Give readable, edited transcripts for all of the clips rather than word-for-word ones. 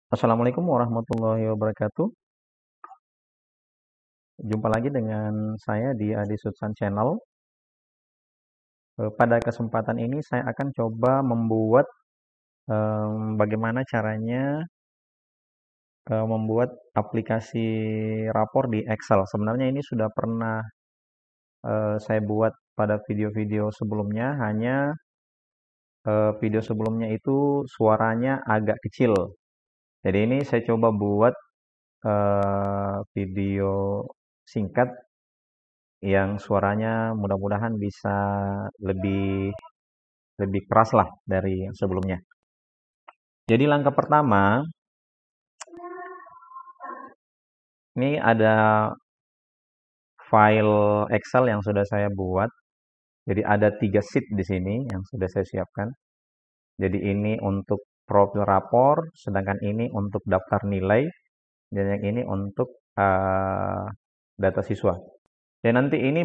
Assalamualaikum warahmatullahi wabarakatuh. Jumpa lagi dengan saya di Adi Sutsan Channel. Pada kesempatan ini saya akan coba membuat bagaimana caranya membuat aplikasi rapor di Excel. Sebenarnya ini sudah pernah saya buat pada video-video sebelumnya, hanya video sebelumnya itu suaranya agak kecil. Jadi ini saya coba buat video singkat yang suaranya mudah-mudahan bisa lebih lebih keras lah dari yang sebelumnya. Jadi langkah pertama, ini ada file Excel yang sudah saya buat. Jadi ada 3 sheet di sini yang sudah saya siapkan. Jadi ini untuk profil rapor, sedangkan ini untuk daftar nilai, dan yang ini untuk data siswa. Dan nanti ini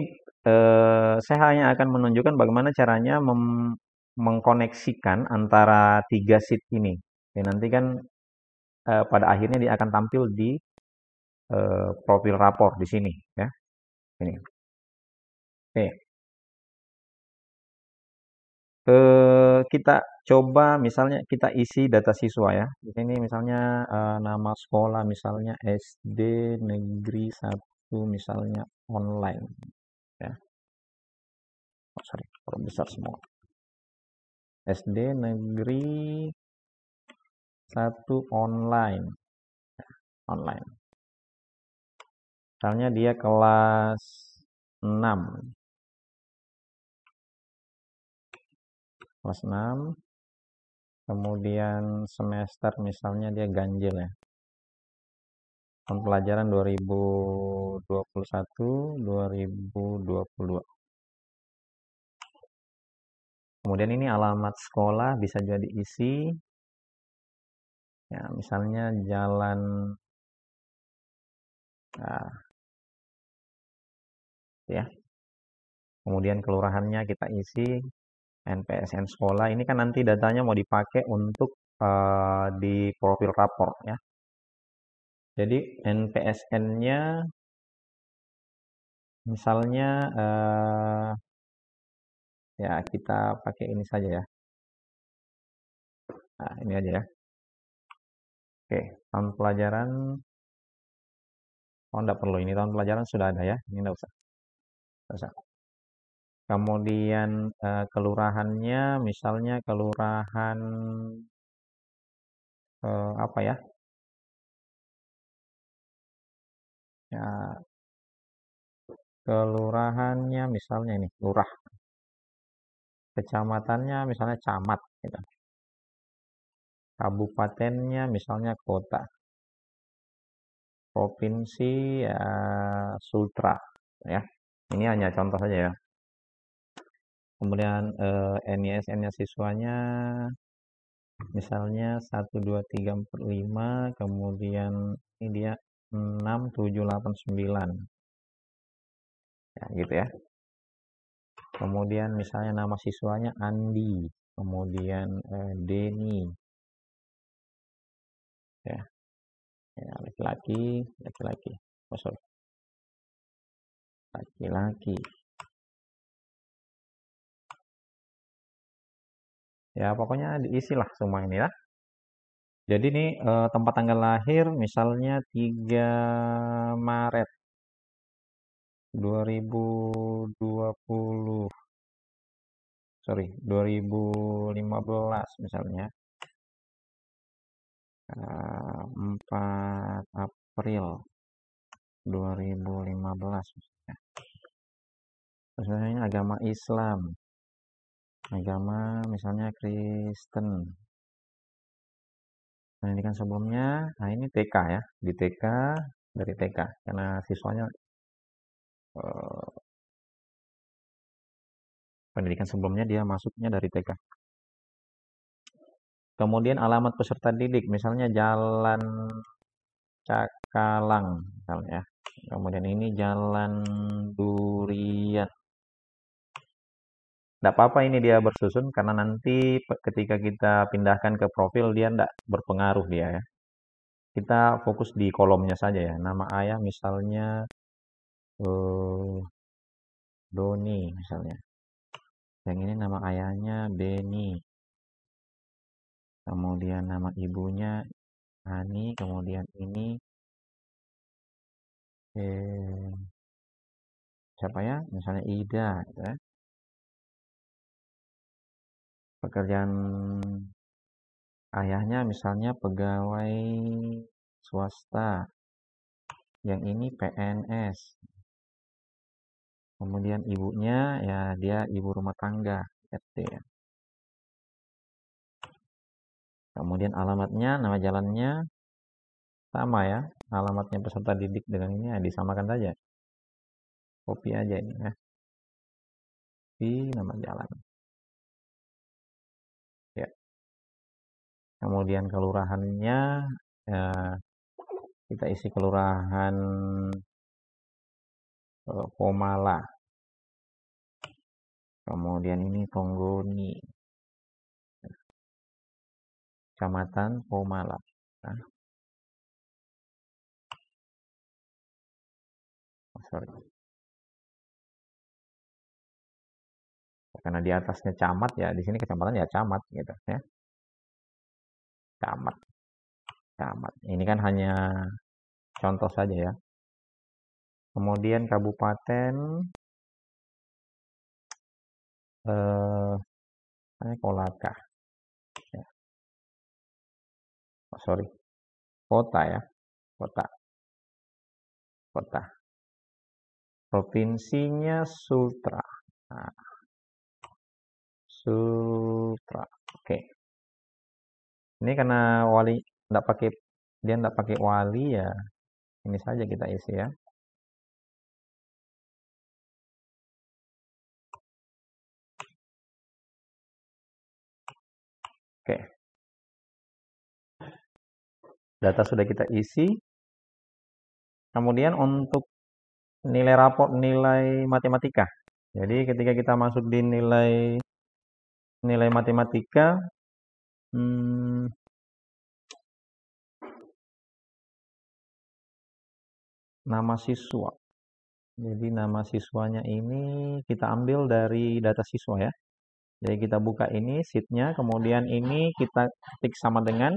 saya hanya akan menunjukkan bagaimana caranya mengkoneksikan antara 3 sheet ini. Dan nanti kan pada akhirnya dia akan tampil di profil rapor di sini ya. Ini. Oke. Kita coba misalnya kita isi data siswa ya. Di sini misalnya nama sekolah misalnya SD Negeri 1 misalnya online ya. Oh, sorry, kurang besar semua. SD Negeri 1 online. Online. Misalnya dia kelas 6. Kelas 6. Kemudian semester misalnya dia ganjil ya. Tahun pelajaran 2021-2022. Kemudian ini alamat sekolah bisa jadi isi. Ya, misalnya jalan nah, ya. Kemudian kelurahannya kita isi, NPSN sekolah. Ini kan nanti datanya mau dipakai untuk di profil rapor ya. Jadi NPSN-nya misalnya ya kita pakai ini saja ya. Nah, ini aja ya. Oke, tahun pelajaran. Oh, enggak perlu. Ini tahun pelajaran sudah ada ya. Ini enggak usah. Enggak usah. Kemudian kelurahannya, misalnya kelurahan apa ya? Ya, kelurahannya misalnya ini, lurah. Kecamatannya misalnya camat. Gitu. Kabupatennya misalnya kota. Provinsi ya Sultra. Ya, ini hanya contoh saja ya. Kemudian NISN-nya siswanya misalnya 1, 2, 3, 4, 5, kemudian ini dia 6, 7, 8, 9. Ya, gitu ya. Kemudian misalnya nama siswanya Andi, kemudian Denny. Ya, ya laki-laki, laki-laki. Oh, sorry. Laki-laki. Ya, pokoknya diisilah semua ini ya. Jadi ini tempat tanggal lahir misalnya 3 Maret 2020. Sorry, 2015 misalnya. 4 April 2015 misalnya. Misalnya agama Islam. Agama misalnya Kristen. Pendidikan sebelumnya, nah ini TK ya, di TK dari TK karena siswanya pendidikan sebelumnya dia masuknya dari TK. Kemudian alamat peserta didik, misalnya Jalan Cakalang, misalnya ya. Kemudian ini Jalan Durian. Tidak apa-apa ini dia bersusun karena nanti ketika kita pindahkan ke profil dia tidak berpengaruh dia ya. Kita fokus di kolomnya saja ya. Nama ayah misalnya Doni misalnya. Yang ini nama ayahnya Beni. Kemudian nama ibunya Hani. Kemudian ini siapa ya? Misalnya Ida. Gitu ya. Pekerjaan ayahnya misalnya pegawai swasta. Yang ini PNS. Kemudian ibunya ya dia ibu rumah tangga. RT ya. Kemudian alamatnya, nama jalannya sama ya. Alamatnya peserta didik dengan ini ya, disamakan saja. Copy aja ini ya. Di nama jalan. Ya. Kemudian kelurahannya ya, kita isi kelurahan Pomala. Kemudian ini Tonggoni. Kecamatan Pomala. Nah, sorry. Karena di atasnya camat ya, di sini kecamatan ya camat gitu ya. Camat, camat. Ini kan hanya contoh saja ya. Kemudian kabupaten Kolaka. Ya. Oh, sorry. Kota ya, kota. Kota. Provinsinya Sultra. Nah, Sultra. Oke. Ini karena wali enggak pakai dia enggak pakai wali ya. Ini saja kita isi ya. Oke. Data sudah kita isi. Kemudian untuk nilai rapor, nilai matematika. Jadi ketika kita masuk di nilai matematika, nama siswa. Jadi nama siswanya ini kita ambil dari data siswa ya. Jadi kita buka ini sheet-nya, kemudian ini kita ketik sama dengan,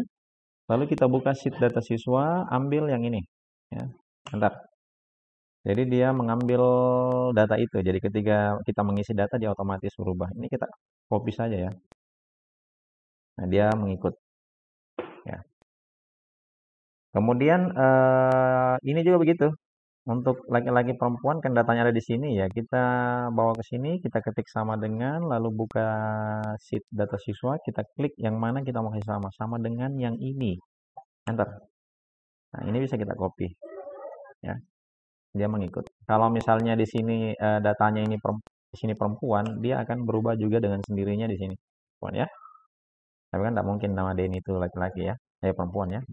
lalu kita buka sheet data siswa, ambil yang ini. Ya, bentar. Jadi dia mengambil data itu. Jadi ketika kita mengisi data dia otomatis berubah. Ini kita copy saja ya. Nah dia mengikut. Ya. Kemudian ini juga begitu. Untuk laki-laki perempuan kan datanya ada di sini ya. Kita bawa ke sini, kita ketik sama dengan, lalu buka sheet data siswa, kita klik yang mana kita mau kasih sama dengan yang ini. Enter. Nah, ini bisa kita copy. Ya. Dia mengikut. Kalau misalnya di sini datanya ini di sini perempuan, dia akan berubah juga dengan sendirinya di sini. Perempuan ya. Tapi kan tidak mungkin nama Denny itu laki-laki ya. Perempuan ya.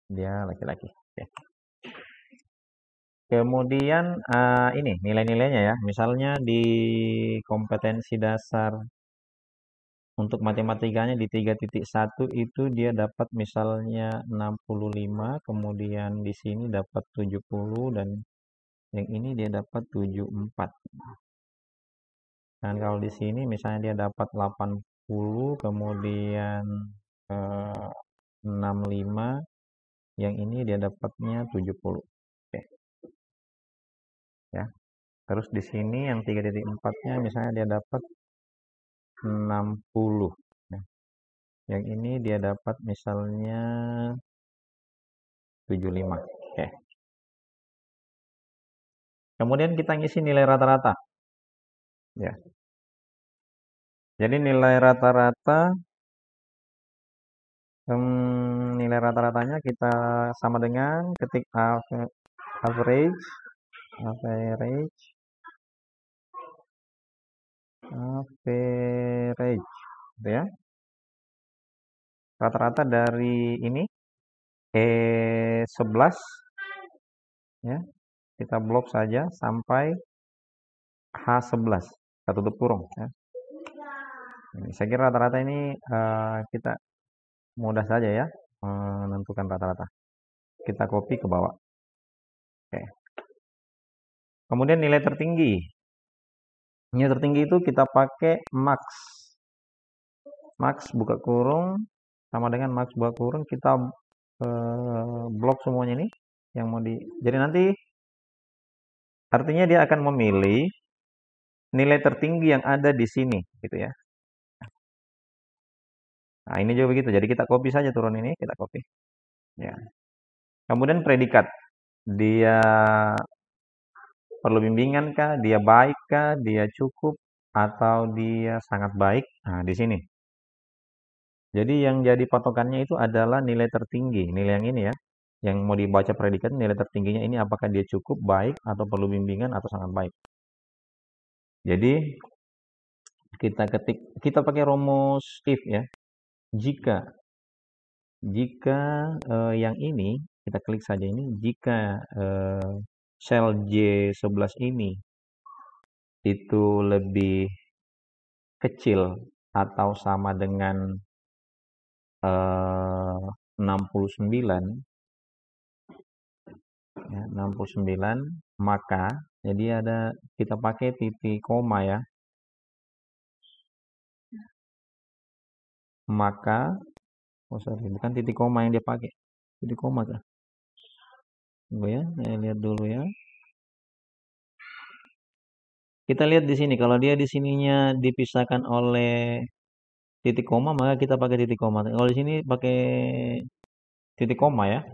Dia laki-laki. Oke. Kemudian ini nilai-nilainya ya. Misalnya di kompetensi dasar untuk matematikanya di 3.1 itu dia dapat misalnya 65, kemudian di sini dapat 70 dan yang ini dia dapat 74. Dan kalau di sini misalnya dia dapat 80, kemudian 65, yang ini dia dapatnya 70. Oke. Ya. Terus di sini yang 3.4-nya misalnya dia dapat 60. Ya. Yang ini dia dapat misalnya 75. Oke. Kemudian kita ngisi nilai rata-rata. Ya. Jadi nilai rata-rata nilai rata-ratanya kita sama dengan ketik average gitu ya. Rata-rata dari ini E11 ya. Kita blok saja sampai H11. Kita tutup kurung ya. Saya kira rata-rata ini kita mudah saja ya menentukan rata-rata. Kita copy ke bawah. Oke. Kemudian nilai tertinggi. Nilai tertinggi itu kita pakai max. Max buka kurung sama dengan max buka kurung, kita blok semuanya ini yang mau di. Jadi nanti artinya dia akan memilih nilai tertinggi yang ada di sini gitu ya. Nah, ini juga begitu. Jadi kita copy saja turun ini, kita copy. Ya. Kemudian predikat. Dia perlu bimbingan kah? Dia baik kah? Dia cukup atau dia sangat baik? Nah, di sini. Jadi yang jadi patokannya itu adalah nilai tertinggi, nilai yang ini ya. Yang mau dibaca predikat nilai tertingginya ini apakah dia cukup, baik, atau perlu bimbingan atau sangat baik. Jadi kita pakai rumus if ya. Jika yang ini kita klik saja ini, jika sel J11 ini itu lebih kecil atau sama dengan 69 ya, 69, maka jadi kita pakai titik koma ya. Maka bukan titik koma yang dia pakai. Titik koma kah? Tunggu ya, saya lihat dulu ya. Kita lihat di sini, kalau dia di sininya dipisahkan oleh titik koma, maka kita pakai titik koma. Kalau di sini pakai titik koma ya.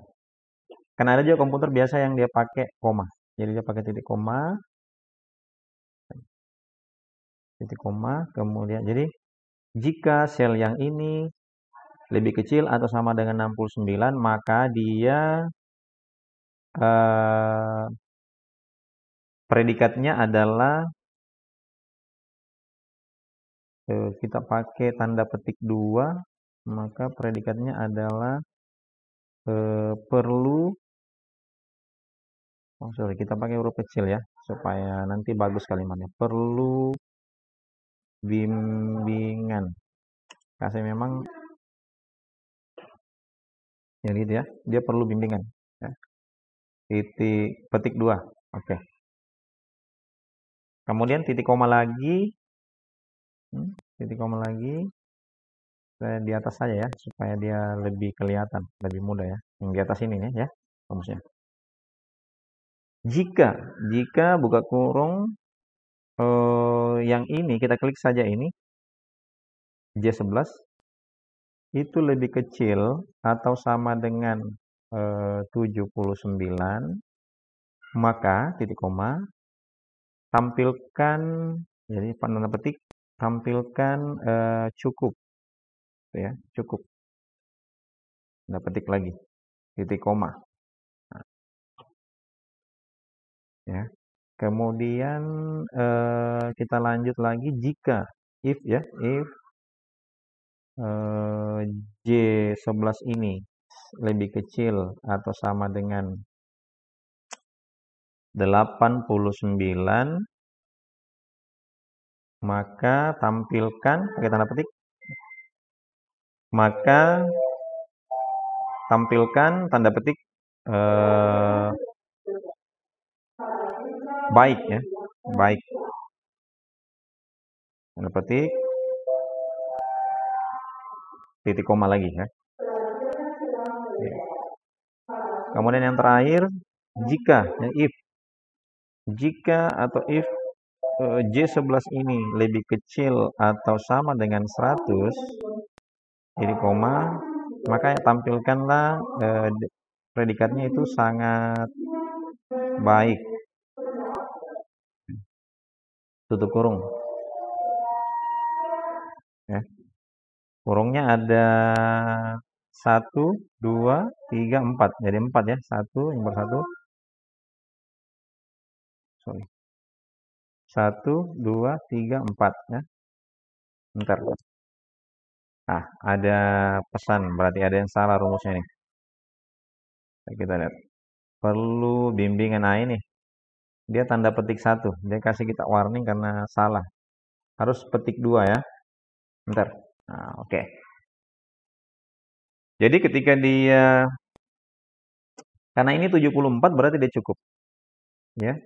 Karena ada juga komputer biasa yang dia pakai koma. Jadi dia pakai titik koma, kemudian jadi jika sel yang ini lebih kecil atau sama dengan 69, maka dia predikatnya adalah kita pakai tanda petik 2, maka predikatnya adalah perlu kita pakai huruf kecil ya supaya nanti bagus kalimatnya. Perlu bimbingan. Kasih memang ya gitu ya. Dia perlu bimbingan ya. Titik petik 2. Oke. Kemudian titik koma lagi. Titik koma lagi. Di atas saja ya supaya dia lebih kelihatan, lebih mudah ya. Yang di atas ini ya rumusnya. Jika buka kurung yang ini kita klik saja ini J11 itu lebih kecil atau sama dengan 79, maka titik koma tampilkan, jadi tanda petik tampilkan cukup ya, cukup. Tanda petik lagi titik koma. Nah, ya. Kemudian kita lanjut lagi if J11 ini lebih kecil atau sama dengan 89, maka tampilkan pakai tanda petik, maka tampilkan tanda petik baik ya, baik. Tanda petik titik koma lagi ya. Kemudian yang terakhir jika atau if J11 ini lebih kecil atau sama dengan 100, jadi koma, maka tampilkanlah predikatnya itu sangat baik. Tutup kurung. Ya. Kurungnya ada 1, 2, 3, 4. Jadi 4 ya. 1, yang bersatu. 1, 2, 3, 4 ya. Bentar. Nah, ada pesan, berarti ada yang salah rumusnya nih. Kita lihat. Perlu bimbingan. Nah ini. Dia tanda petik 1. Dia kasih kita warning karena salah. Harus petik 2 ya. Bentar. Nah, oke. Jadi ketika dia, karena ini 74 berarti dia cukup. Ya.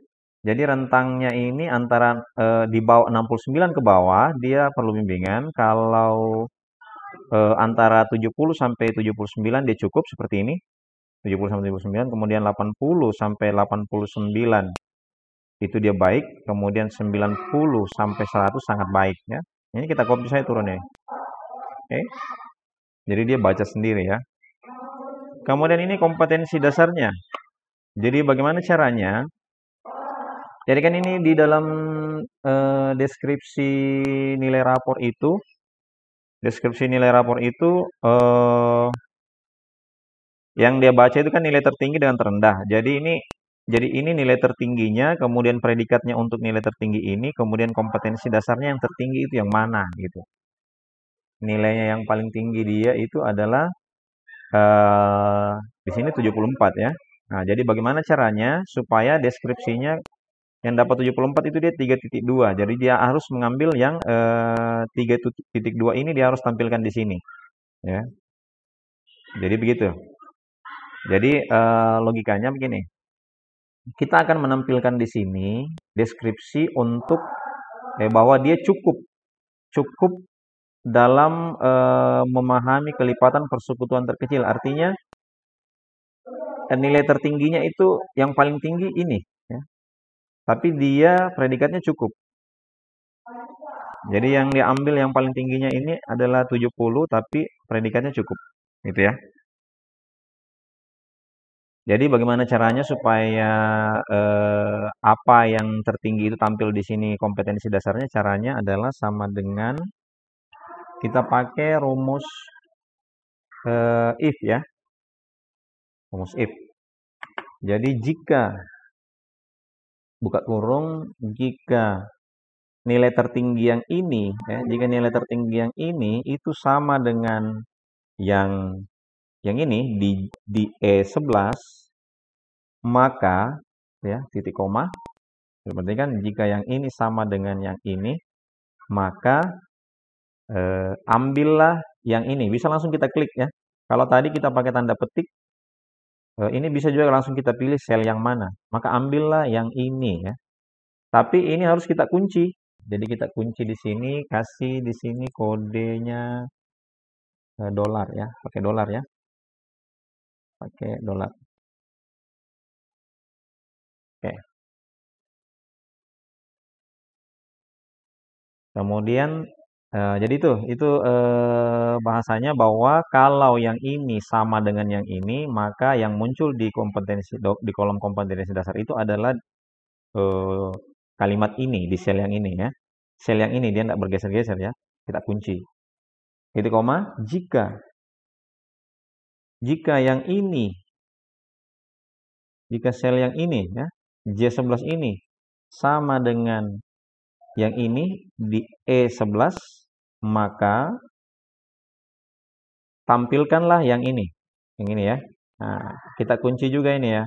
Jadi rentangnya ini antara di bawah 69 ke bawah, dia perlu bimbingan. Kalau antara 70 sampai 79 dia cukup seperti ini. 70 sampai 79, kemudian 80 sampai 89 itu dia baik, kemudian 90 sampai 100 sangat baik ya. Ini kita copy saya turun ya. Oke. Jadi dia baca sendiri ya. Kemudian ini kompetensi dasarnya. Jadi bagaimana caranya? Jadi kan ini di dalam deskripsi nilai rapor itu, yang dia baca itu kan nilai tertinggi dengan terendah. Jadi ini nilai tertingginya, kemudian predikatnya untuk nilai tertinggi ini, kemudian kompetensi dasarnya yang tertinggi itu yang mana gitu. Nilainya yang paling tinggi dia itu adalah di sini 74 ya. Nah, jadi bagaimana caranya supaya deskripsinya yang dapat 74 itu dia 3.2. Jadi dia harus mengambil yang 3.2 ini dia harus tampilkan di sini ya. Jadi begitu. Jadi logikanya begini. Kita akan menampilkan di sini deskripsi untuk bahwa dia cukup dalam memahami kelipatan persekutuan terkecil. Artinya nilai tertingginya itu yang paling tinggi ini ya. Tapi dia predikatnya cukup. Jadi yang diambil yang paling tingginya ini adalah 70 tapi predikatnya cukup. Gitu ya. Jadi bagaimana caranya supaya apa yang tertinggi itu tampil di sini kompetensi dasarnya? Caranya adalah sama dengan kita pakai rumus if ya. Rumus if. Jadi jika buka kurung, jika nilai tertinggi yang ini ya, jika nilai tertinggi yang ini itu sama dengan yang ini di E11, maka ya titik koma, berarti kan jika yang ini sama dengan yang ini, maka ambillah yang ini. Bisa langsung kita klik ya. Kalau tadi kita pakai tanda petik, ini bisa juga langsung kita pilih sel yang mana. Maka ambillah yang ini ya. Tapi ini harus kita kunci. Jadi kita kunci di sini, kasih di sini kodenya dolar ya, pakai dolar ya. Pakai dolar. Oke. Kemudian jadi itu bahasanya bahwa kalau yang ini sama dengan yang ini, maka yang muncul di di kolom kompetensi dasar itu adalah kalimat ini di sel yang ini ya. Sel yang ini dia tidak bergeser-geser ya. Kita kunci. Titik koma, jika yang ini, jika sel yang ini ya, J11 ini sama dengan yang ini di E11, maka tampilkanlah yang ini ya. Nah, kita kunci juga ini ya.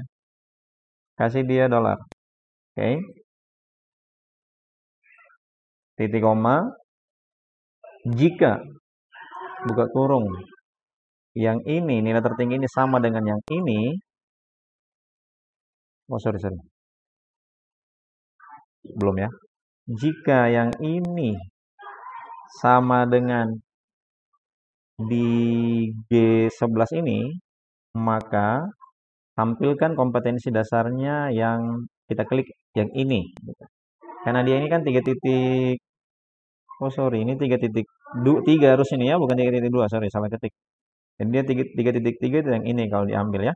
Kasih dia dolar. Oke. Titik koma. Jika buka kurung yang ini nilai tertinggi ini sama dengan yang ini. Oh, sorry. Belum ya. Jika yang ini sama dengan di G11 ini, maka tampilkan kompetensi dasarnya yang kita klik yang ini. Karena dia ini kan 3 titik, oh sorry, ini 3.3 harus ini ya, bukan 3.2, sorry, salah ketik. Jadi dia 3.3 itu yang ini kalau diambil ya.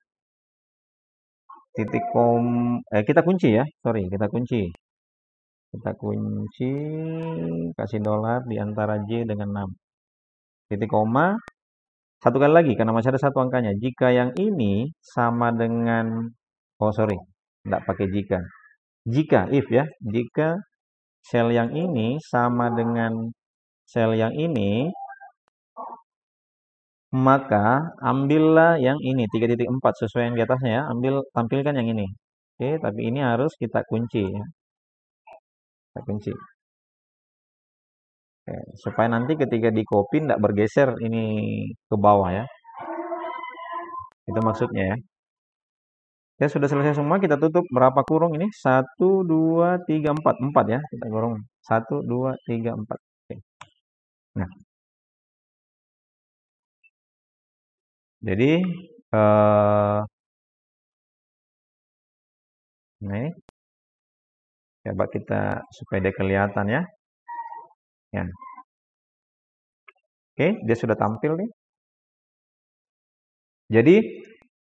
Kita kunci ya, sorry, kita kunci. Kita kunci, kasih dolar di antara J dengan 6. Titik koma, satu kali lagi, karena masih ada satu angkanya. Jika yang ini sama dengan, oh sorry, tidak pakai jika. Jika, if ya, jika sel yang ini sama dengan sel yang ini, maka ambillah yang ini, 3.4, sesuai yang di atasnya ya. Tampilkan yang ini. Oke, tapi ini harus kita kunci ya. Kita kunci. Oke, supaya nanti ketika di copy tidak bergeser ini ke bawah ya. Itu maksudnya ya. Ya sudah selesai semua, kita tutup berapa kurung ini? 1, 2, 3, 4. 4 ya, kita kurung. 1, 2, 3, 4. Oke. Nah, jadi nah ini coba kita supaya dia kelihatan ya. Ya. Oke, dia sudah tampil nih. Jadi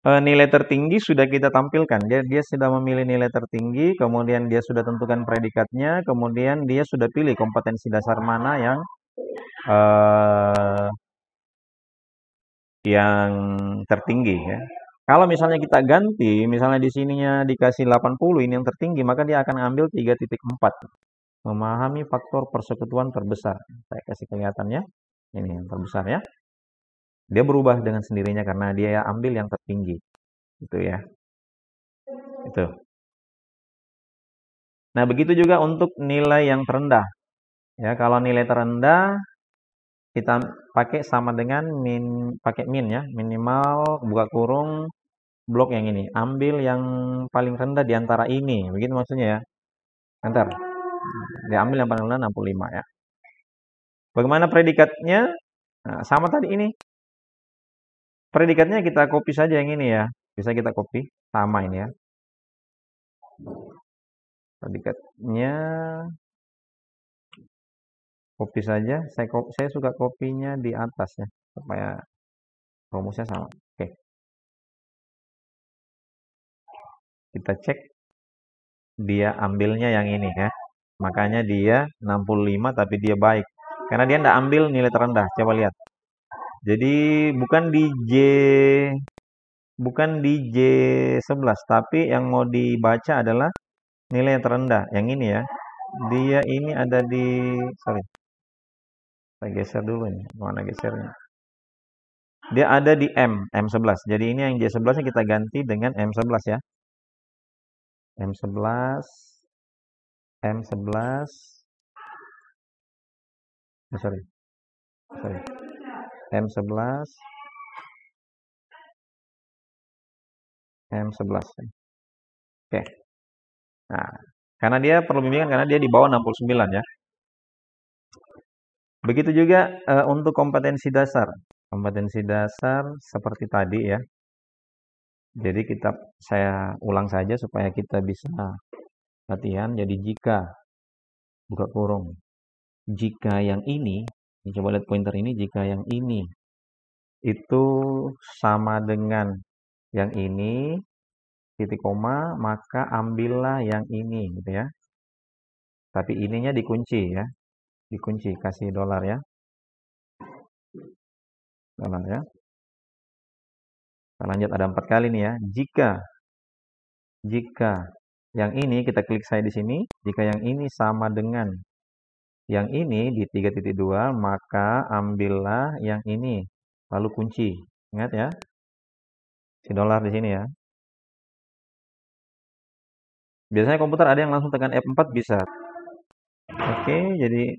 nilai tertinggi sudah kita tampilkan. Dia sudah memilih nilai tertinggi, kemudian dia sudah tentukan predikatnya, kemudian dia sudah pilih kompetensi dasar mana eh, yang tertinggi ya. Kalau misalnya kita ganti, misalnya di sininya dikasih 80, ini yang tertinggi, maka dia akan ambil 3.4. Memahami faktor persekutuan terbesar. Saya kasih kelihatannya. Ini yang terbesar ya. Dia berubah dengan sendirinya karena dia ambil yang tertinggi. Itu ya. Itu. Nah, begitu juga untuk nilai yang terendah. Ya, kalau nilai terendah kita pakai sama dengan pakai min ya, minimal buka kurung blok yang ini. Ambil yang paling rendah di antara ini. Begitu maksudnya ya. Ntar. Diambil yang paling rendah 65 ya. Bagaimana predikatnya? Nah, sama tadi ini. Predikatnya kita copy saja yang ini ya. Bisa kita copy. Sama ini ya. Predikatnya copy saja. Saya suka kopinya di atas ya. Supaya rumusnya sama. Oke. Kita cek. Dia ambilnya yang ini ya. Makanya dia 65 tapi dia baik. Karena dia tidak ambil nilai terendah. Coba lihat. Jadi bukan di J11, tapi yang mau dibaca adalah nilai yang terendah. Yang ini ya. Dia ini ada di, sorry, saya geser dulu nih. Mana gesernya? Dia ada di M11. Jadi ini yang J11 nya kita ganti dengan M11 ya. M11, M11, sorry, M11, M11. Oke. Nah, karena dia perlu bimbingan karena dia di bawah 69 ya. Begitu juga untuk kompetensi dasar. Kompetensi dasar seperti tadi ya. Jadi saya ulang saja supaya kita bisa latihan. Jadi jika buka kurung, jika yang ini, coba lihat pointer ini, jika yang ini itu sama dengan yang ini, titik koma, maka ambillah yang ini gitu ya. Tapi ininya dikunci ya. Dikunci, kasih dolar ya. Dolar ya. Kita lanjut ada 4 kali nih ya. Jika yang ini kita klik saya di sini, jika yang ini sama dengan yang ini di 3.2, maka ambillah yang ini. Lalu kunci. Ingat ya. Si dolar di sini ya. Biasanya komputer ada yang langsung tekan F4 bisa. Oke, jadi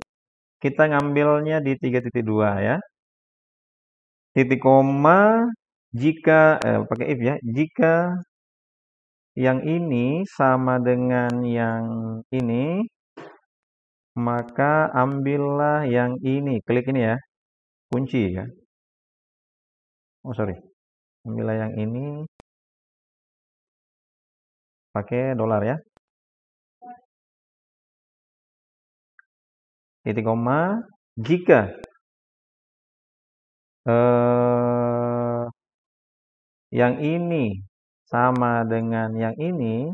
kita ngambilnya di 3.2 ya. Titik koma jika pakai if ya. Jika yang ini sama dengan yang ini, maka ambillah yang ini. Klik ini ya. Kunci ya. Oh, sorry. Ambillah yang ini. Pakai dolar ya. Titik koma. Jika yang ini sama dengan yang ini,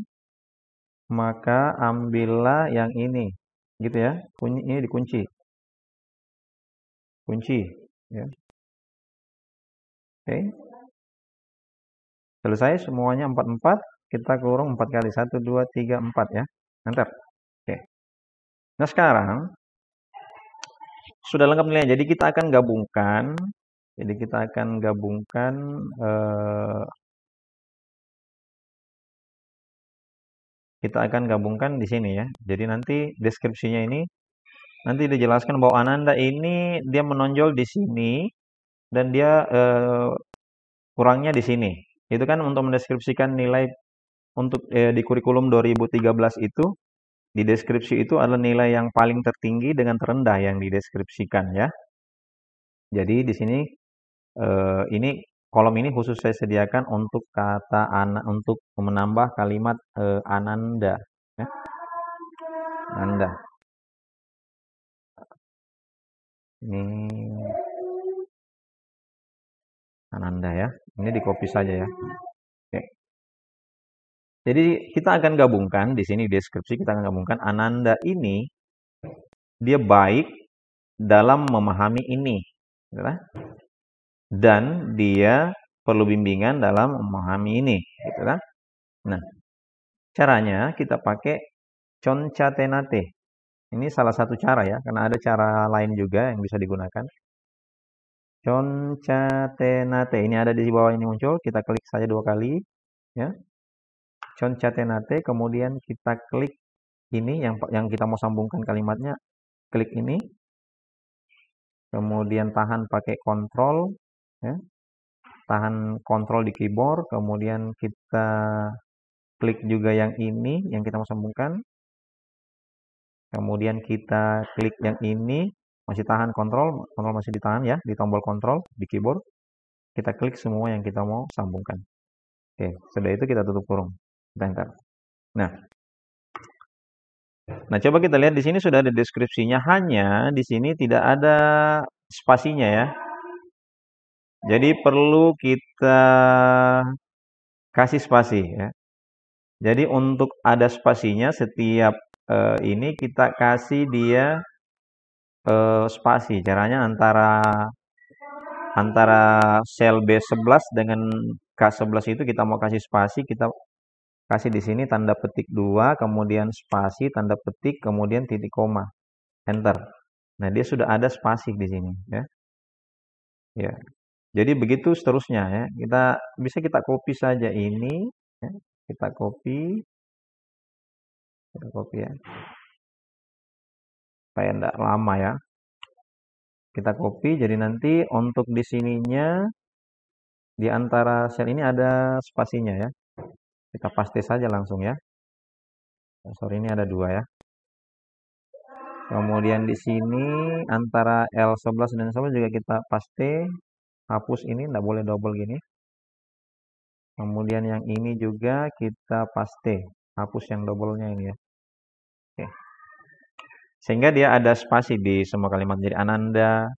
maka ambillah yang ini. Gitu ya. Ini dikunci. Kunci. Ya. Oke. Selesai semuanya 44. Kita kurung 4 kali. 1, 2, 3, 4 ya. Enter. Oke. Nah sekarang sudah lengkap nilainya. Jadi kita akan gabungkan. Kita akan gabungkan di sini ya. Jadi nanti deskripsinya ini nanti dijelaskan bahwa Ananda ini dia menonjol di sini dan dia kurangnya di sini. Itu kan untuk mendeskripsikan nilai untuk di kurikulum 2013 itu, di deskripsi itu adalah nilai yang paling tertinggi dengan terendah yang dideskripsikan ya. Jadi di sini ini kolom ini khusus saya sediakan untuk kata untuk menambah kalimat Ananda ya. Ananda. Ini Ananda ya. Ini di copy saja ya. Oke. Jadi kita akan gabungkan di sini deskripsi kita akan gabungkan Ananda ini dia baik dalam memahami ini, gitu kan? Dan dia perlu bimbingan dalam memahami ini, gitu kan? Nah, caranya kita pakai concatenate. Ini salah satu cara ya, karena ada cara lain juga yang bisa digunakan. Concatenate. Ini ada di bawah ini muncul, kita klik saja 2 kali ya. Concatenate, kemudian kita klik ini yang kita mau sambungkan kalimatnya, klik ini. Kemudian tahan pakai kontrol ya. Tahan kontrol di keyboard, kemudian kita klik juga yang ini yang kita mau sambungkan. Kemudian kita klik yang ini, masih tahan kontrol masih ditahan ya, di tombol kontrol di keyboard. Kita klik semua yang kita mau sambungkan. Oke, sudah itu kita tutup kurung. Kita enter. Nah, coba kita lihat di sini sudah ada deskripsinya, hanya di sini tidak ada spasinya ya. Jadi perlu kita kasih spasi ya. Jadi untuk ada spasinya setiap ini kita kasih dia spasi. Caranya antara sel B11 dengan K11 itu kita mau kasih spasi, kita kasih di sini tanda petik 2, kemudian spasi, tanda petik, kemudian titik koma. Enter. Nah, dia sudah ada spasi di sini ya. Ya. Jadi begitu seterusnya ya. Kita copy saja ini ya. Kita copy ya. Supaya enggak lama ya. Kita copy, jadi nanti untuk di sininya di antara sel ini ada spasinya ya. Kita paste saja langsung ya. Oh, sorry, ini ada 2 ya. Kemudian di sini antara L11 dan L11 juga kita paste. Hapus ini, tidak boleh double gini. Kemudian yang ini juga kita paste. Hapus yang double-nya ini ya. Oke. Sehingga dia ada spasi di semua kalimat. Jadi Ananda.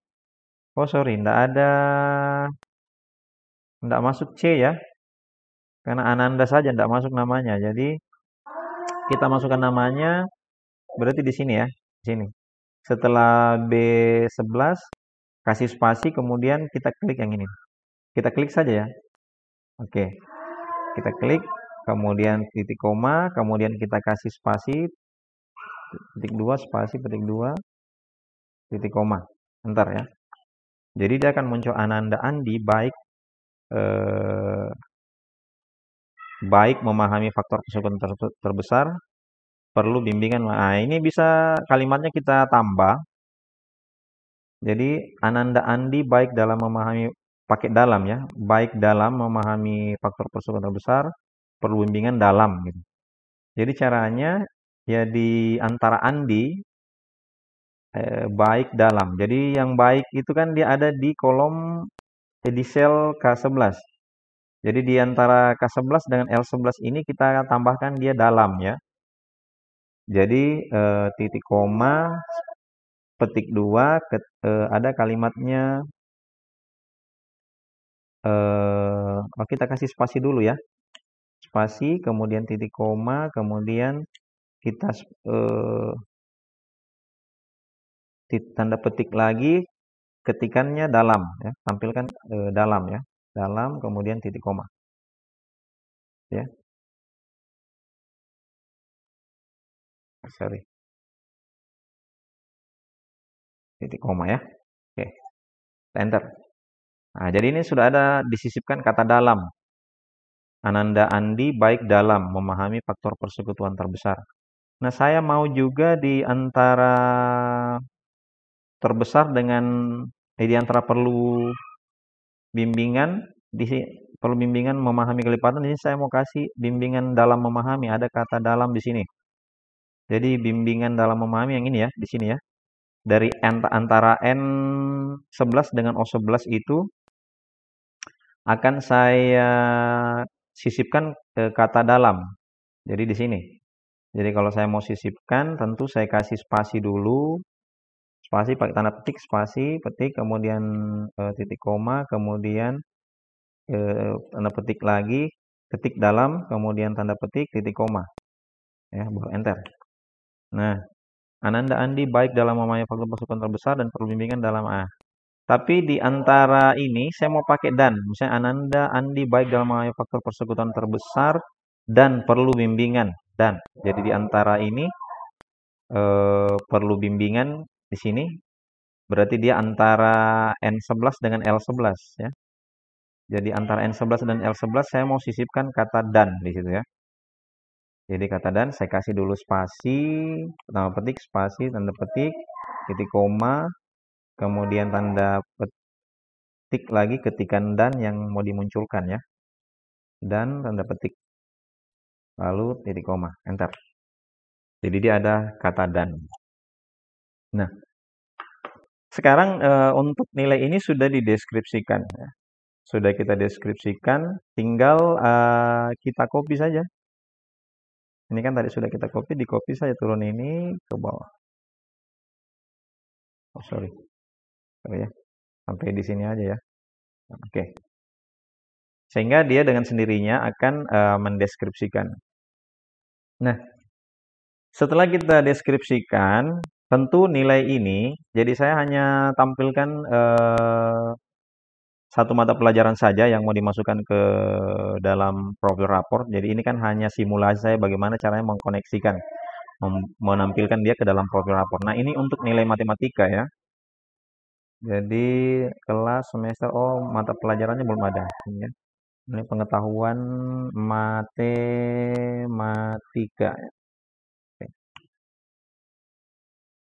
Oh sorry, tidak masuk C ya. Karena Ananda saja tidak masuk namanya. Jadi kita masukkan namanya berarti di sini ya. Di sini. Setelah B11 kasih spasi, kemudian kita klik yang ini. Kita klik saja ya. Oke. Kita klik, kemudian titik koma, kemudian kita kasih spasi, titik 2, spasi, titik 2, titik koma. Entar ya. Jadi dia akan muncul Ananda Andi baik memahami faktor persekutuan terbesar, perlu bimbingan. Nah, ini bisa kalimatnya kita tambah. Jadi Ananda Andi baik dalam memahami, pakai dalam ya, baik dalam memahami faktor persekutuan terbesar, perlu bimbingan dalam gitu. Jadi caranya ya di antara Andi baik dalam. Jadi yang baik itu kan dia ada di kolom di sel K11. Jadi di antara K11 dengan L11 ini kita tambahkan dia dalam ya. Jadi titik koma, petik 2, ada kalimatnya, kita kasih spasi dulu ya. Spasi, kemudian titik koma, kemudian kita tanda petik lagi, ketikannya dalam ya. Tampilkan dalam ya. Dalam, kemudian titik koma. Ya. Sorry. Titik koma ya. Oke. Enter. Nah, jadi ini sudah ada disisipkan kata dalam. Ananda Andi baik dalam memahami faktor persekutuan terbesar. Nah, saya mau juga di antara terbesar dengan di antara perlu bimbingan perlu bimbingan memahami kelipatan. Ini saya mau kasih bimbingan dalam memahami. Ada kata dalam di sini. Jadi bimbingan dalam memahami yang ini ya, di sini ya. Dari antara N11 dengan O11 itu akan saya sisipkan ke kata dalam. Jadi di sini. Jadi kalau saya mau sisipkan, tentu saya kasih spasi dulu. Spasi pakai tanda petik, spasi, petik, kemudian titik koma, kemudian tanda petik lagi, ketik dalam, kemudian tanda petik, titik koma. Ya, baru enter. Nah, Ananda Andi baik dalam memahami faktor persekutuan terbesar dan perlu bimbingan dalam A. Tapi di antara ini saya mau pakai dan. Misalnya Ananda Andi baik dalam memahami faktor persekutuan terbesar dan perlu bimbingan dan. Jadi di antara ini perlu bimbingan di sini berarti dia antara N11 dengan L11 ya. Jadi antara N11 dan L11 saya mau sisipkan kata dan di situ ya. Jadi kata dan saya kasih dulu spasi, tanda petik, spasi, tanda petik, titik koma, kemudian tanda petik lagi ketikan dan yang mau dimunculkan ya. Dan tanda petik. Lalu titik koma, enter. Jadi dia ada kata dan. Nah, sekarang untuk nilai ini sudah dideskripsikan ya. Sudah kita deskripsikan, tinggal kita copy saja. Ini kan tadi sudah kita copy, di copy saya turun ini ke bawah. Oh sorry, ya, sampai di sini aja ya. Oke. Sehingga dia dengan sendirinya akan mendeskripsikan. Nah, setelah kita deskripsikan, tentu nilai ini, jadi saya hanya tampilkan satu mata pelajaran saja yang mau dimasukkan ke dalam profil raport. Jadi ini kan hanya simulasi saya bagaimana caranya mengkoneksikan, menampilkan dia ke dalam profil raport. Nah ini untuk nilai matematika ya. Jadi kelas semester, oh mata pelajarannya belum ada. Ini pengetahuan matematika.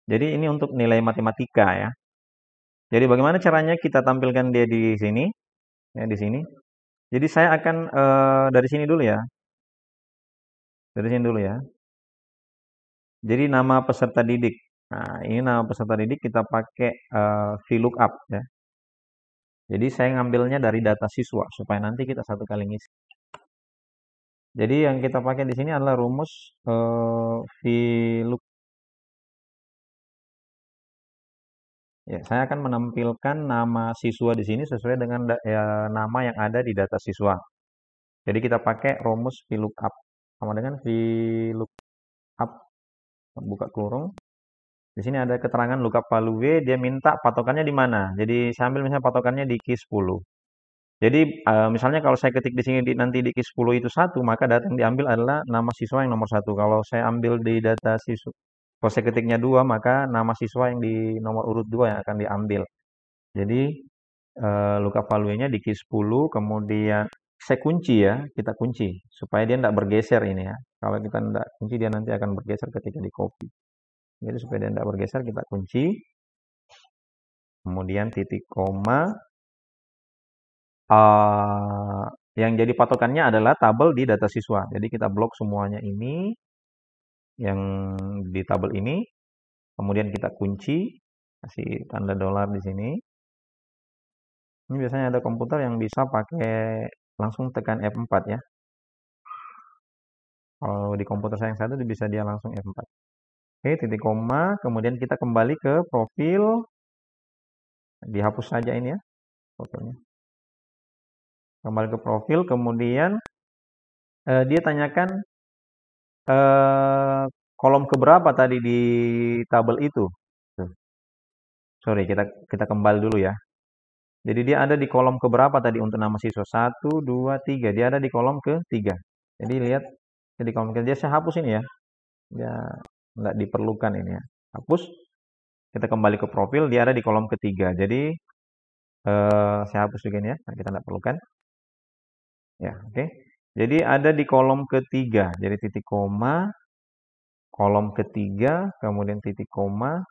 Jadi ini untuk nilai matematika ya. Jadi bagaimana caranya kita tampilkan dia di sini? Ya di sini. Jadi saya akan dari sini dulu ya. Dari sini dulu ya. Jadi nama peserta didik. Nah, ini nama peserta didik kita pakai VLOOKUP ya. Jadi saya ngambilnya dari data siswa supaya nanti kita satu kali ngisi. Jadi yang kita pakai di sini adalah rumus VLOOKUP. Ya, saya akan menampilkan nama siswa di sini sesuai dengan nama yang ada di data siswa. Jadi kita pakai rumus VLOOKUP. Sama dengan VLOOKUP, buka kurung. Di sini ada keterangan lookup value, dia minta patokannya di mana. Jadi saya ambil misalnya patokannya di Q10. Jadi misalnya kalau saya ketik di sini nanti di Q10 itu 1, maka data yang diambil adalah nama siswa yang nomor 1. Kalau saya ambil di data siswa, kalau saya ketiknya 2, maka nama siswa yang di nomor urut 2 yang akan diambil. Jadi lookup value-nya di Q10, kemudian saya kunci ya, kita kunci supaya dia tidak bergeser ini ya. Kalau kita tidak kunci dia nanti akan bergeser ketika di copy. Jadi supaya dia tidak bergeser kita kunci. Kemudian titik koma. Yang jadi patokannya adalah tabel di data siswa. Jadi kita blok semuanya ini. Yang di tabel ini. Kemudian kita kunci. Kasih tanda dolar di sini. Ini biasanya ada komputer yang bisa pakai langsung tekan F4 ya. Kalau di komputer saya yang satu bisa dia langsung F4. Oke, titik koma. Kemudian kita kembali ke profil. Dihapus saja ini ya. Profilnya. Kembali ke profil. Kemudian dia tanyakan kolom keberapa tadi di tabel itu. Sorry, kita kembali dulu ya. Jadi dia ada di kolom keberapa tadi untuk nama siswa? 1, 2, 3. Dia ada di kolom ke-3. Jadi lihat di kolom ke-3. Saya hapus ini ya. Dia nggak diperlukan ini ya. Hapus. Kita kembali ke profil. Dia ada di kolom ke-3. Jadi saya hapus juga ini ya. Nah, kita nggak perlukan. Ya, oke. Jadi ada di kolom ke-3. Jadi titik koma. Kolom ke-3. Kemudian titik koma.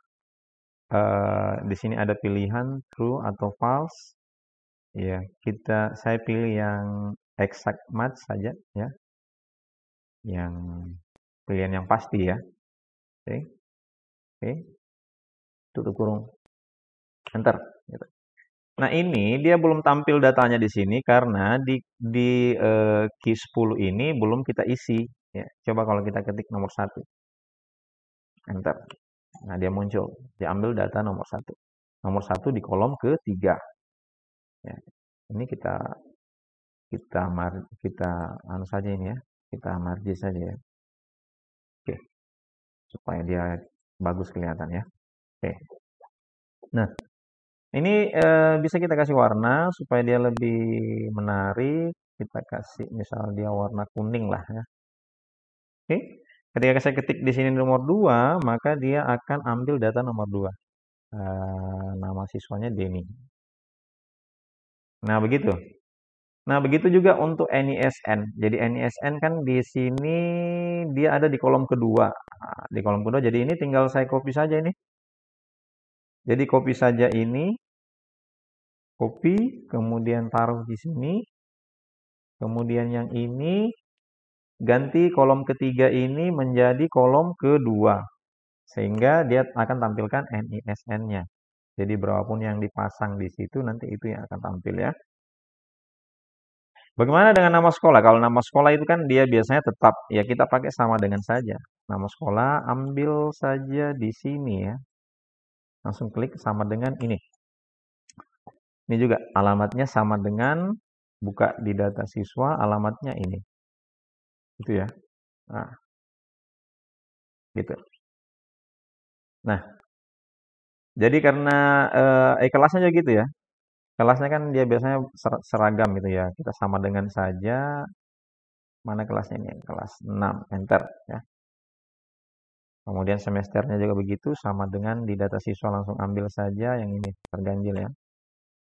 Di sini ada pilihan true atau false. Ya, saya pilih yang exact match saja ya, yang pilihan yang pasti ya. Oke, oke, tutup kurung, enter. Gitu. Nah ini dia belum tampil datanya di sini karena di key 10 ini belum kita isi. Ya, coba kalau kita ketik nomor 1, enter. Nah dia muncul, diambil data nomor 1. Nomor 1 di kolom ketiga. Ya, ini kita anu saja ini ya, kita margin saja ya. Oke, supaya dia bagus kelihatan ya. Oke. Nah, ini bisa kita kasih warna supaya dia lebih menarik. Kita kasih misal dia warna kuning lah ya. Oke. Ketika saya ketik di sini nomor 2, maka dia akan ambil data nomor 2. Nama siswanya Denny. Nah, begitu. Nah, begitu juga untuk NISN. Jadi NISN kan di sini dia ada di kolom kedua. Nah, di kolom kedua, jadi ini tinggal saya copy saja ini. Jadi copy saja ini, copy, kemudian taruh di sini. Kemudian yang ini ganti kolom ketiga ini menjadi kolom kedua. Sehingga dia akan tampilkan NISN-nya. Jadi berapapun yang dipasang di situ nanti itu yang akan tampil ya. Bagaimana dengan nama sekolah? Kalau nama sekolah itu kan dia biasanya tetap ya kita pakai sama dengan saja. Nama sekolah ambil saja di sini ya. Langsung klik sama dengan ini. Ini juga alamatnya sama dengan buka di data siswa, alamatnya ini. Itu ya. Nah, gitu. Nah, jadi karena kelasnya juga gitu ya. Kelasnya kan dia biasanya seragam gitu ya. Kita sama dengan saja. Mana kelasnya ini? Kelas 6, enter ya. Kemudian semesternya juga begitu, sama dengan di data siswa langsung ambil saja yang ini terganjil ya.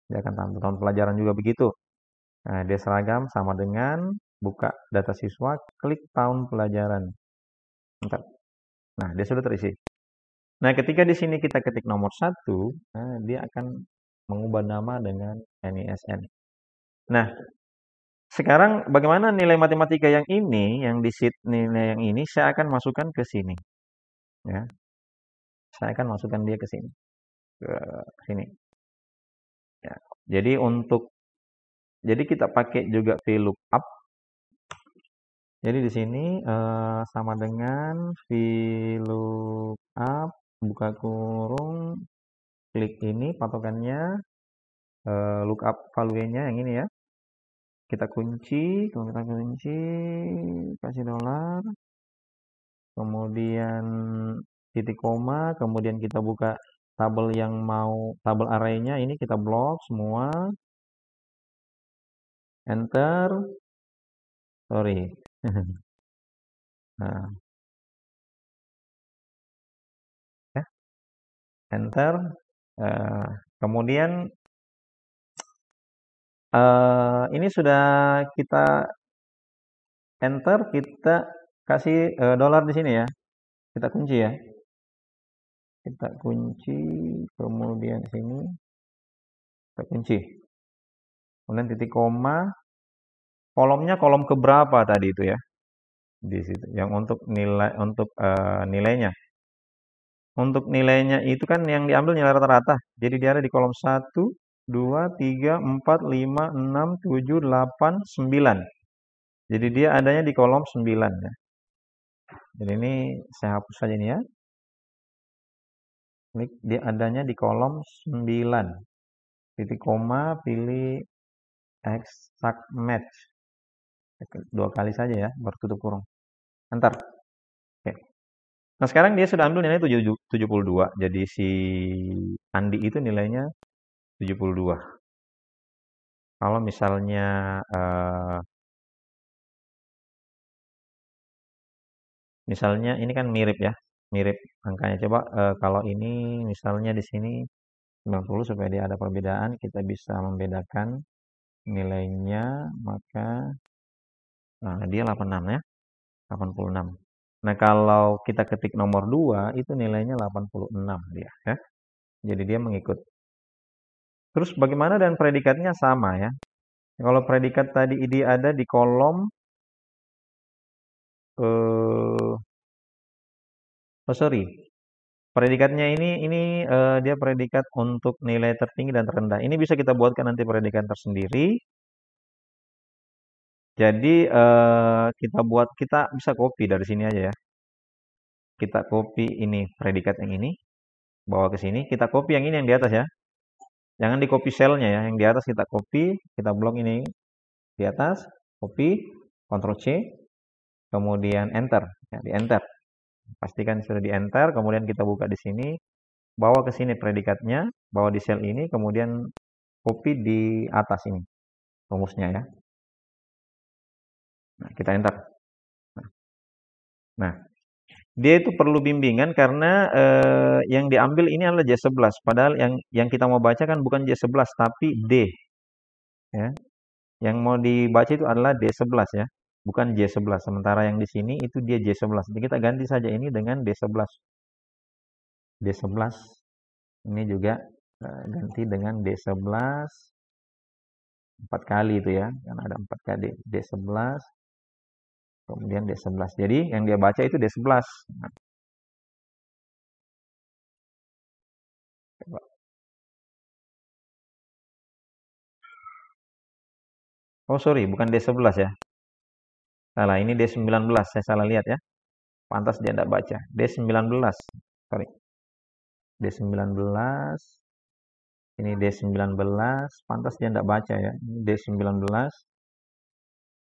Dia akan tampil tahun pelajaran juga begitu. Nah, dia seragam sama dengan buka data siswa, klik tahun pelajaran. Enter. Nah, dia sudah terisi. Nah, ketika di sini kita ketik nomor 1, nah, dia akan mengubah nama dengan NISN. Nah, sekarang bagaimana nilai matematika yang ini, yang di sheet nilai yang ini, saya akan masukkan ke sini. Ya, saya akan masukkan dia ke sini, ke sini. Ya. Jadi kita pakai juga VLOOKUP. Jadi di sini sama dengan VLOOKUP buka kurung, klik ini patokannya, lookup value-nya yang ini ya. Kita kunci, kasih dolar, kemudian titik koma, kemudian kita buka tabel yang tabel array-nya ini kita blok semua, enter, sorry. Nah, ya, enter, kemudian ini sudah kita enter, kita kasih dolar di sini ya, kita kunci ya. Kita kunci, kemudian sini kita kunci. Kemudian titik koma, kolomnya kolom keberapa tadi itu ya? Di situ. Yang untuk nilainya. Untuk nilainya itu kan yang diambil nilai rata-rata. Jadi dia ada di kolom 1, 2, 3, 4, 5, 6, 7, 8, 9. Jadi dia adanya di kolom 9 ya. Jadi ini saya hapus saja ini ya. Klik dia adanya di kolom 9. Titik koma, pilih exact match. 2 kali saja ya, baru tutup kurung. Enter. Oke. Nah, sekarang dia sudah ambil nilai 72. Jadi si Andi itu nilainya 72. Kalau misalnya misalnya ini kan mirip ya, mirip angkanya. Coba kalau ini misalnya di sini 90 supaya dia ada perbedaan, kita bisa membedakan nilainya, maka dia 86 ya, 86. Nah, kalau kita ketik nomor 2, itu nilainya 86 dia ya. Jadi dia mengikut. Terus bagaimana dan predikatnya sama ya. Kalau predikat tadi dia ada di kolom eh oh sorry, predikatnya ini dia predikat untuk nilai tertinggi dan terendah. Ini bisa kita buatkan nanti predikat tersendiri. Jadi kita bisa copy dari sini aja ya. Kita copy ini predikat yang ini, bawa ke sini. Kita copy yang ini yang di atas ya. Jangan di copy cell-nya ya. Yang di atas kita copy, kita blok ini di atas, copy, Ctrl C, kemudian enter. Ya, di enter. Pastikan sudah di enter, kemudian kita buka di sini, bawa ke sini predikatnya, bawa di sel ini, kemudian copy di atas ini rumusnya ya. Nah, kita enter. Nah, dia itu perlu bimbingan karena yang diambil ini adalah J11, padahal yang kita mau baca kan bukan J11 tapi D ya. Yang mau dibaca itu adalah D11 ya, bukan J11. Sementara yang di sini itu dia J11. Jadi kita ganti saja ini dengan D11. D11 ini juga ganti dengan D11 4 kali itu ya, karena ada 4 kali D11 kemudian D11. Jadi yang dia baca itu D11. Nah, coba. Oh sorry, bukan D11 ya. Salah, ini D19. Saya salah lihat ya. Pantas dia tidak baca. D19. Sorry. D19. Ini D19. Pantas dia tidak baca ya. Ini D19.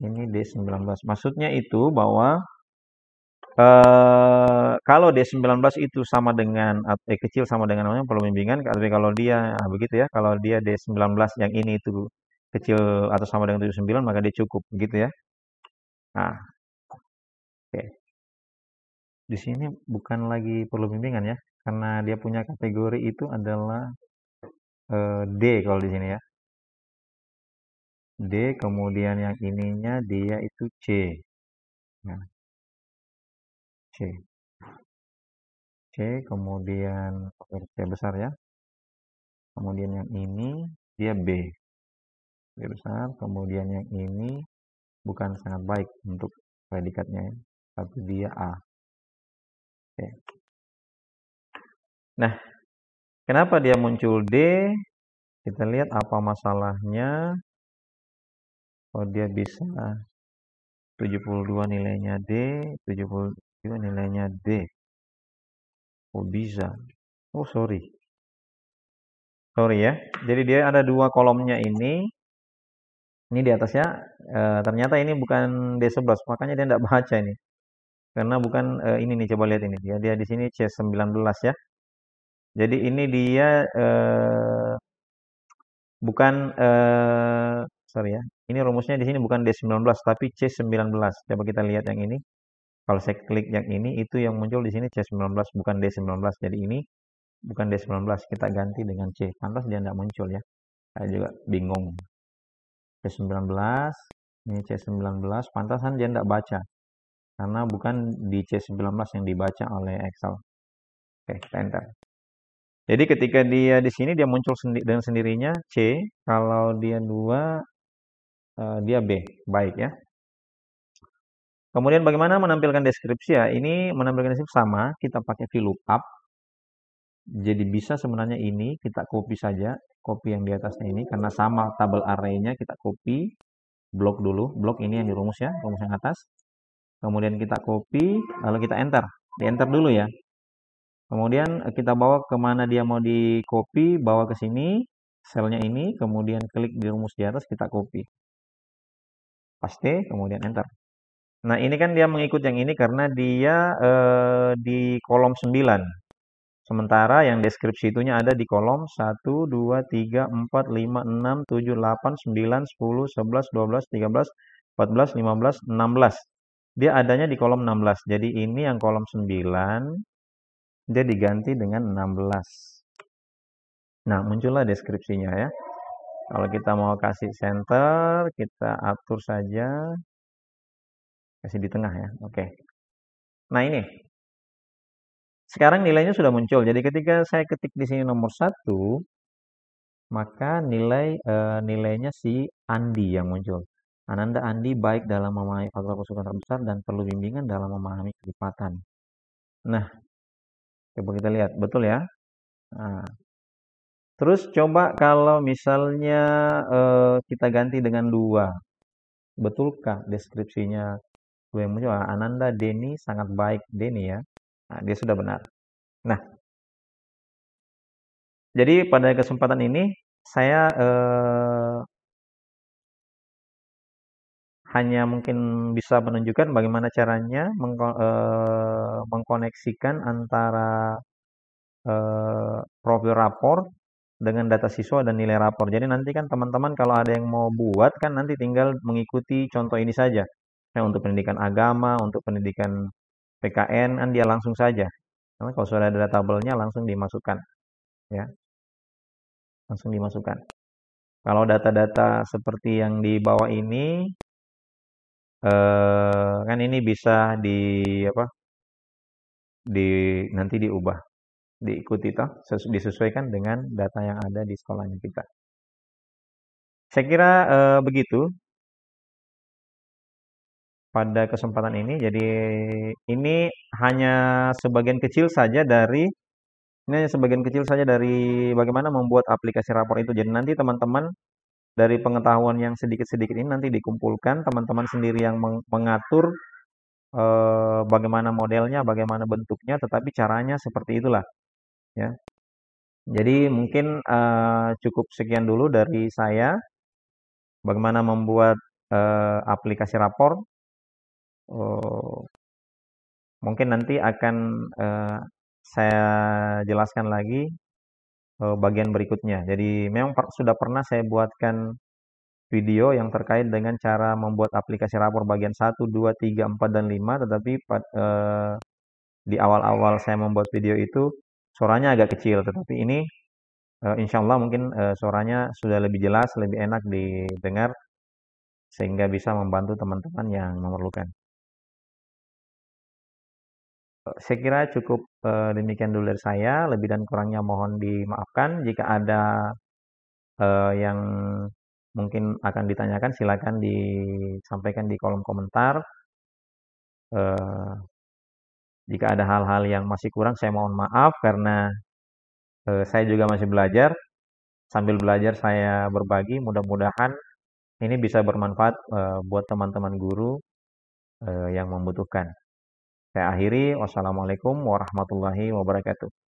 Ini D19. Maksudnya itu bahwa kalau D19 itu sama dengan kecil sama dengan namanya perlu bimbingan, tapi kalau dia begitu ya, kalau dia D19 yang ini itu kecil atau sama dengan 79 maka dia cukup begitu ya. Nah, oke. Di sini bukan lagi perlu bimbingan ya, karena dia punya kategori itu adalah D kalau di sini ya. D kemudian yang ininya dia itu C. Nah, C. C kemudian huruf C besar ya. Kemudian yang ini dia B. B besar, kemudian yang ini bukan sangat baik untuk predikatnya ya, tapi dia A. Oke. Nah, kenapa dia muncul D? Kita lihat apa masalahnya. Oh, dia bisa 72 nilainya D, 72 nilainya D. Oh, bisa. Oh, sorry. Sorry ya. Jadi dia ada dua kolomnya ini. Ini di atasnya ternyata ini bukan D11, makanya dia tidak baca ini. Karena bukan ini nih, coba lihat ini. Dia di sini C19 ya. Jadi ini dia bukan sorry ya. Ini rumusnya di sini bukan D19 tapi C19. Coba kita lihat yang ini. Kalau saya klik yang ini itu yang muncul di sini C19 bukan D19. Jadi ini bukan D19, kita ganti dengan C. Pantas dia tidak muncul ya. Saya juga bingung. C19, ini C19, pantasan dia tidak baca. Karena bukan di C19 yang dibaca oleh Excel. Oke, kita enter. Jadi ketika dia di sini dia muncul dengan sendirinya C, kalau dia 2 dia B. Baik ya. Kemudian bagaimana menampilkan deskripsi ya? Ini menampilkan deskripsi sama, kita pakai VLOOKUP. Jadi bisa sebenarnya ini kita copy saja, copy yang di atasnya ini karena sama tabel array-nya kita copy, blok dulu, blok ini yang di rumus ya, rumus yang atas. Kemudian kita copy, lalu kita enter. Di enter dulu ya. Kemudian kita bawa kemana dia mau di copy, bawa ke sini, selnya ini, kemudian klik di rumus di atas, kita copy. Paste, kemudian enter. Nah ini kan dia mengikut yang ini karena dia di kolom 9. Sementara yang deskripsi itunya ada di kolom 1, 2, 3, 4, 5, 6, 7, 8, 9, 10, 11, 12, 13, 14, 15, 16. Dia adanya di kolom 16. Jadi ini yang kolom 9, dia diganti dengan 16. Nah, muncullah deskripsinya ya. Kalau kita mau kasih center, kita atur saja. Kasih di tengah ya. Oke. Nah ini. Sekarang nilainya sudah muncul. Jadi ketika saya ketik di sini nomor 1, maka nilainya si Andi yang muncul. Ananda Andi baik dalam memahami faktor kesukaan terbesar dan perlu bimbingan dalam memahami kelipatan. Nah, coba kita lihat, betul ya? Nah, terus coba kalau misalnya kita ganti dengan dua, betulkah deskripsinya dua yang muncul? Ananda Denny sangat baik Denny ya. Nah, dia sudah benar. Nah, jadi pada kesempatan ini saya hanya mungkin bisa menunjukkan bagaimana caranya mengkoneksikan antara profil rapor dengan data siswa dan nilai rapor. Jadi nanti kan teman-teman kalau ada yang mau buat kan nanti tinggal mengikuti contoh ini saja. Ya, untuk pendidikan agama, untuk pendidikan PKN kan dia langsung saja. Karena kalau sudah ada tabelnya langsung dimasukkan, ya, langsung dimasukkan. Kalau data-data seperti yang di bawah ini, kan ini bisa apa? Nanti diubah, diikuti toh, disesuaikan dengan data yang ada di sekolahnya kita. Saya kira begitu pada kesempatan ini. Jadi ini hanya sebagian kecil saja dari ini hanya sebagian kecil saja dari bagaimana membuat aplikasi rapor itu. Jadi nanti teman-teman dari pengetahuan yang sedikit-sedikit ini nanti dikumpulkan, teman-teman sendiri yang mengatur bagaimana modelnya, bagaimana bentuknya, tetapi caranya seperti itulah, ya. Jadi mungkin cukup sekian dulu dari saya, bagaimana membuat aplikasi rapor. Oh, mungkin nanti akan saya jelaskan lagi bagian berikutnya. Jadi memang sudah pernah saya buatkan video yang terkait dengan cara membuat aplikasi rapor bagian 1, 2, 3, 4, dan 5, tetapi di awal-awal saya membuat video itu suaranya agak kecil, tetapi ini insya Allah mungkin suaranya sudah lebih jelas, lebih enak didengar, sehingga bisa membantu teman-teman yang memerlukan. Saya kira cukup demikian dulu dari saya. Lebih dan kurangnya mohon dimaafkan. Jika ada yang mungkin akan ditanyakan, silakan disampaikan di kolom komentar. Eh, jika ada hal-hal yang masih kurang, saya mohon maaf karena saya juga masih belajar. Sambil belajar saya berbagi. Mudah-mudahan ini bisa bermanfaat buat teman-teman guru yang membutuhkan. Saya akhiri. Wassalamualaikum warahmatullahi wabarakatuh.